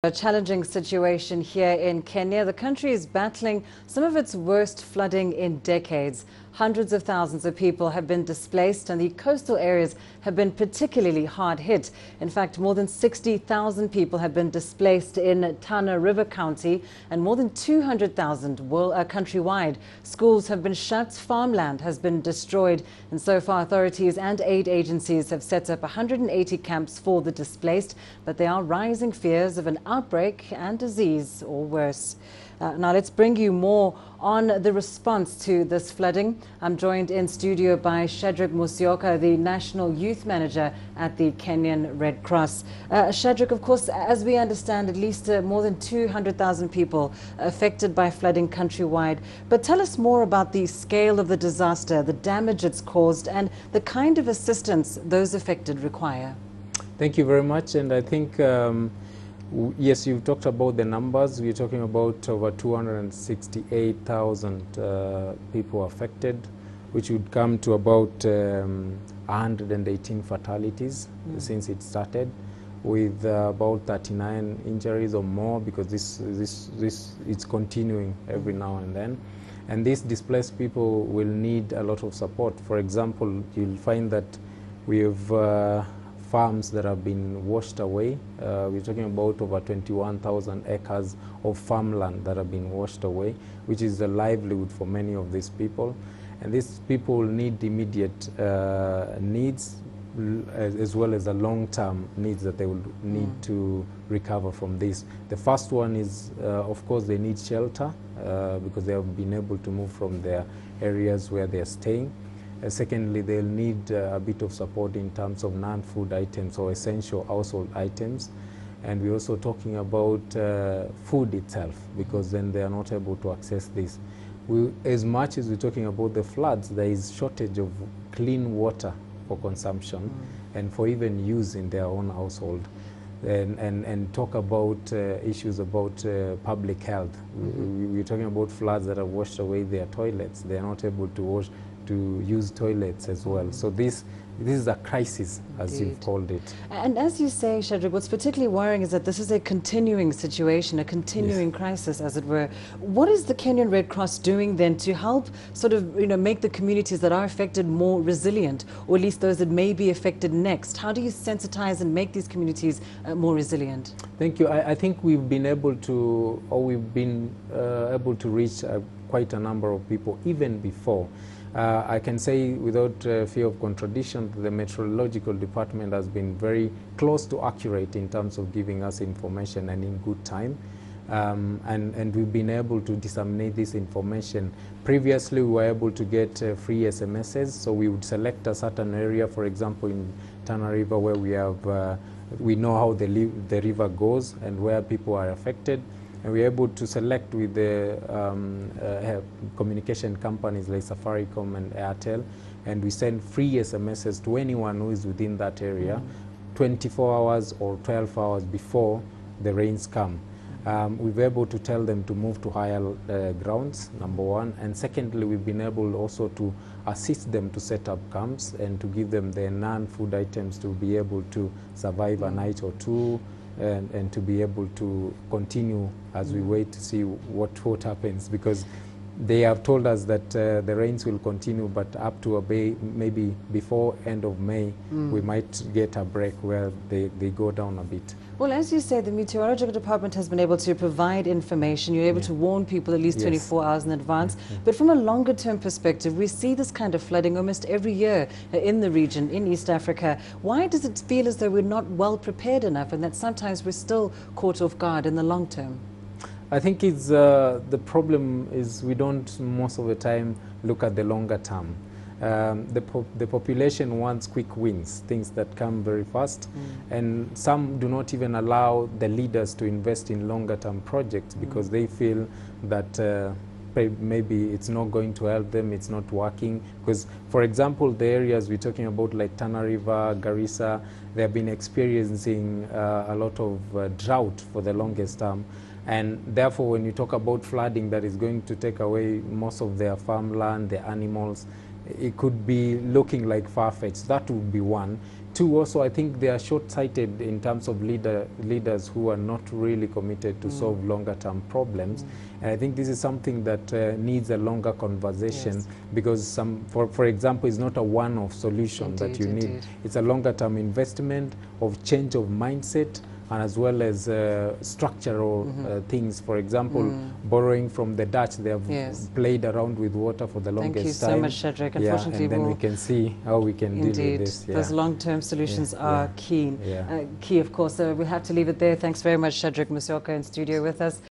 A challenging situation here in Kenya. The country is battling some of its worst flooding in decades. Hundreds of thousands of people have been displaced and the coastal areas have been particularly hard hit. In fact, more than 60,000 people have been displaced in Tana River County and more than 200,000 countrywide. Schools have been shut, farmland has been destroyed, and so far authorities and aid agencies have set up 180 camps for the displaced, but there are rising fears of an outbreak and disease or worse. Now let's bring you more on the response to this flooding. I'm joined in studio by Shadrach Musyoka, the National Youth Manager at the Kenyan Red Cross. Shadrach, of course, as we understand, at least more than 200,000 people affected by flooding countrywide. But tell us more about the scale of the disaster, the damage it's caused, and the kind of assistance those affected require. Thank you very much. And I think yes, you've talked about the numbers. We're talking about over 268,000 people affected, which would come to about 118 fatalities since it started, with about 39 injuries or more, because this is continuing every now and then. And these displaced people will need a lot of support. For example, you'll find that we have farms that have been washed away. We're talking about over 21,000 acres of farmland that have been washed away, which is the livelihood for many of these people. And these people need immediate needs as well as the long-term needs that they will need to recover from this. The first one is, of course, they need shelter because they have been able to move from their areas where they are staying. Secondly, they'll need a bit of support in terms of non-food items or essential household items. And we're also talking about food itself, because then they are not able to access this. As much as we're talking about the floods, there is shortage of clean water for consumption and for even use in their own household. And talk about issues about public health. We're talking about floods that have washed away their toilets. They are not able to use toilets as well. So this is a crisis, as you've called it. And as you say, Shadrach, what's particularly worrying is that this is a continuing situation, a continuing crisis, as it were. What is the Kenyan Red Cross doing then to help sort of, make the communities that are affected more resilient, or at least those that may be affected next? How do you sensitize and make these communities more resilient? Thank you. I think we've been able to, able to reach quite a number of people even before. I can say without fear of contradiction, the meteorological department has been very close to accurate in terms of giving us information and in good time. And we've been able to disseminate this information. Previously, we were able to get free SMSs, so we would select a certain area, for example, in Tana River, where we know how the river goes and where people are affected. And we're able to select with the communication companies like Safaricom and Airtel, and we send free SMSs to anyone who is within that area 24 hours or 12 hours before the rains come. We've been able to tell them to move to higher grounds, number one. And secondly, we've been able also to assist them to set up camps and to give them their non-food items to be able to survive a night or two, and to be able to continue as we wait to see what happens, because they have told us that the rains will continue, but up to maybe before end of May, we might get a break where they go down a bit. Well, as you say, the meteorological department has been able to provide information. You're able to warn people at least 24 hours in advance. But from a longer term perspective, we see this kind of flooding almost every year in the region, in East Africa. Why does it feel as though we're not well prepared enough, and that sometimes we're still caught off guard in the long term? I think it's the problem is we don't most of the time look at the longer term. The population wants quick wins, things that come very fast, and some do not even allow the leaders to invest in longer term projects because they feel that maybe it's not going to help them, it's not working. Because, for example, the areas we're talking about like Tana River, Garissa, they have been experiencing a lot of drought for the longest term. And therefore, when you talk about flooding that is going to take away most of their farmland, their animals, it could be looking like far-fetched. That would be one. two, also, I think they are short-sighted in terms of leaders who are not really committed to solve longer-term problems. And I think this is something that needs a longer conversation, because for example, it's not a one-off solution that you need. It's a longer-term investment of change of mindset, and as well as structural things. For example, borrowing from the Dutch, they have played around with water for the longest time. Thank you so much, Shadrach. Unfortunately, and then we can see how we can deal with this. Those long-term solutions are key. Of course. We'll have to leave it there. Thanks very much, Shadrach Musyoka, in studio with us.